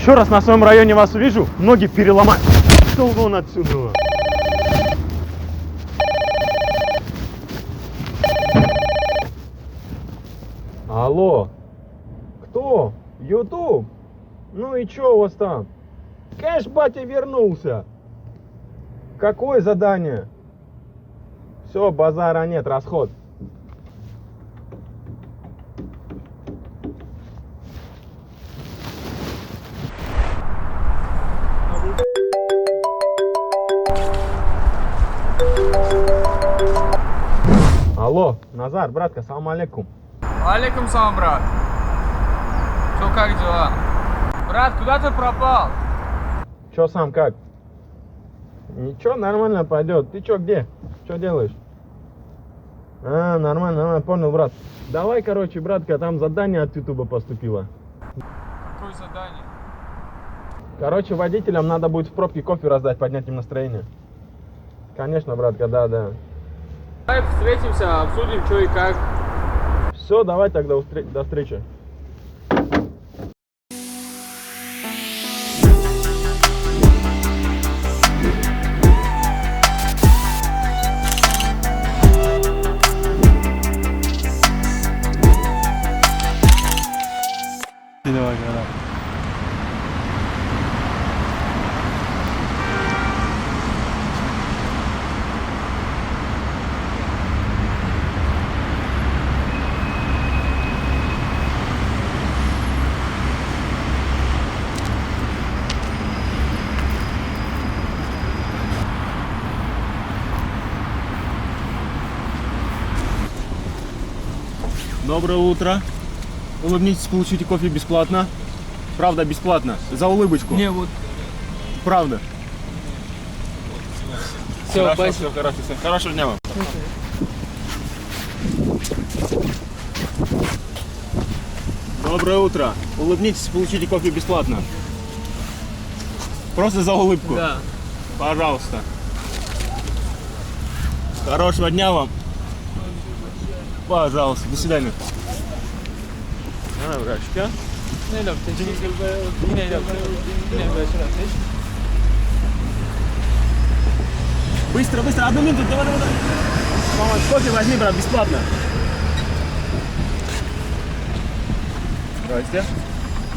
Еще раз на своем районе вас увижу, ноги переломаю. Пошел вон отсюда. Алло, кто? Ютуб? Ну и чё у вас там? Кэш, батя, вернулся. Какое задание? Все, базара нет, расход. Алло, Назар, братка, салам алейкум. Алейкум салам, брат. Что, как дела? Брат, куда ты пропал? Чё сам как? Ничего, нормально пойдет. Ты чё, где? Чё делаешь? А, нормально, понял, брат. Давай, короче, братка, там задание от Ютуба поступило. Какое задание? Короче, водителям надо будет в пробке кофе раздать, поднять им настроение. Конечно, братка, да. Давай встретимся, обсудим, что и как. Все, давай тогда до встречи. Давай, давай. Доброе утро. Улыбнитесь, получите кофе бесплатно. Правда, бесплатно. За улыбочку. Не, вот. Правда. Все, Хорошо, все хорошо. Хорошего дня вам. Доброе утро. Улыбнитесь, получите кофе бесплатно. Просто за улыбку. Да. Пожалуйста. Хорошего дня вам. Пожалуйста. До свидания. Ana врачка. Ne yaptın? Ne yaptın? Ne yaptın? Быстро, одну минуту, давай. Мама, кофе возьми, брат, бесплатно. Здрасте.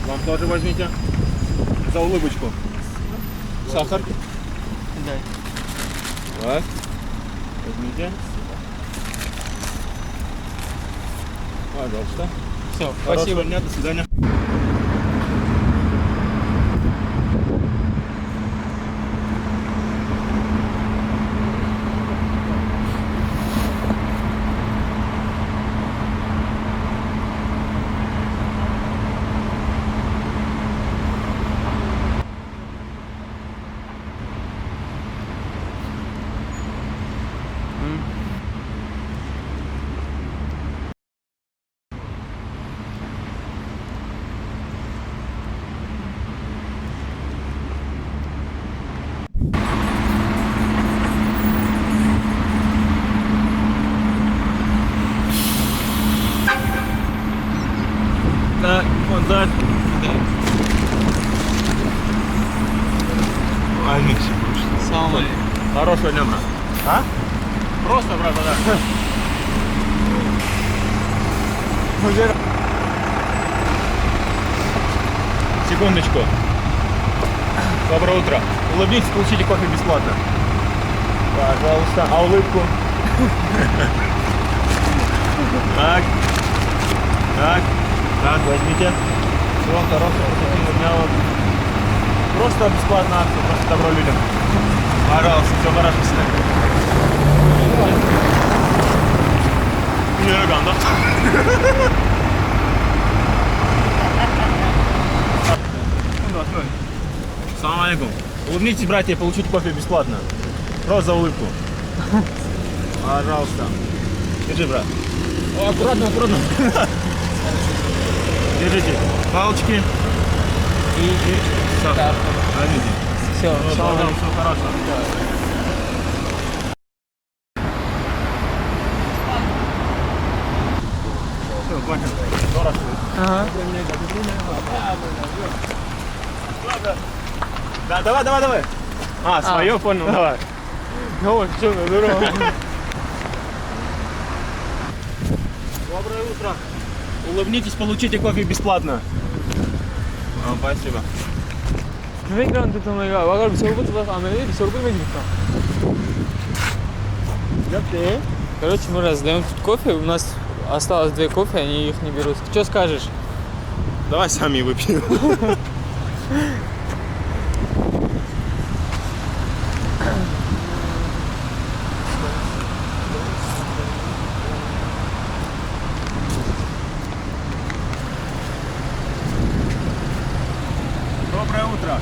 Вам тоже возьмите. За улыбочку. Сахар. Дай. Так. Возьмите. Пожалуйста. Все, Хорошего спасибо. дня, до свидания. Так, вот так. Возьмите. Салам алейкум. Хорошего дня, брат. А? Просто, брат, да. Секундочку. Доброе утро. Улыбнитесь, получите кофе бесплатно. Пожалуйста. А улыбку? Так, возьмите. Всего хорошего, дня вам. Просто бесплатно акция, просто добро людям. Пожалуйста, все хорошо, всегда. Салам алейкум. Улыбнитесь, братья, получите кофе бесплатно. Просто за улыбку. Пожалуйста. Держи, брат. О, аккуратно. Держите. Палочки. И сахар. Возьмите. Все, салам алейкум. Все хорошо. Все, хватит. 40. Ага. Да, давай. А, свое понял, давай. Ну вот, что, здорово. Доброе утро. Улыбнитесь, получите кофе бесплатно. Спасибо. Короче, мы раздаем тут кофе, у нас осталось 2 кофе, они их не берут. Что скажешь? Давай сами выпьем. Доброе утро.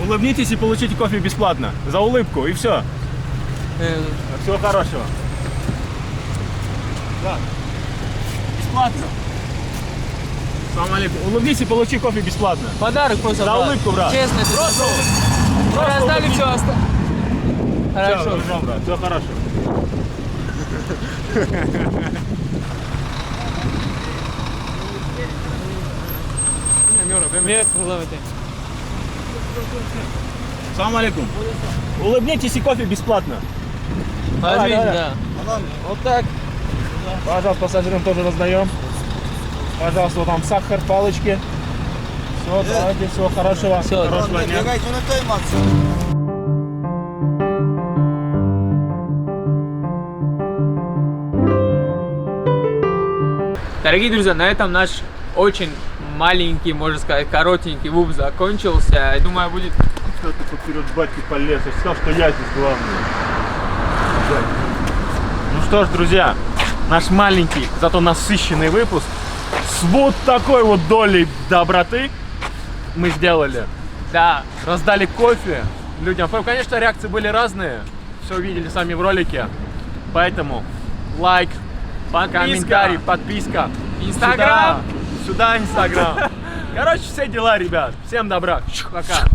Улыбнитесь и получите кофе бесплатно. За улыбку и все. Всего хорошего. Да. Бесплатно. Салам алейкум. Улыбнись и получи кофе бесплатно. Подарок просто. За улыбку, брат. Честно. Просто Мы раздали все. Хорошо. Все, дружок, брат. Все хорошо. Салам алейкум. Улыбнитесь и кофе бесплатно. Возьми, давай. да. Вот так. Пожалуйста, пассажирам тоже раздаем. Пожалуйста, вот там сахар, палочки. Все, давайте, всего хорошего. Всё, Хорошего дня. Дорогие друзья, на этом наш очень маленький, можно сказать, коротенький вуп закончился. Я думаю, будет... Что ты тут вперед батьки полез? Я сказал, что я здесь главный. Ну что ж, друзья, наш маленький, зато насыщенный выпуск с вот такой вот долей доброты мы сделали. Да. Раздали кофе людям. Конечно, реакции были разные. Все увидели сами в ролике. Поэтому лайк, комментарий, подписка. Инстаграм. Сюда Инстаграм. Короче, все дела, ребят. Всем добра. Пока.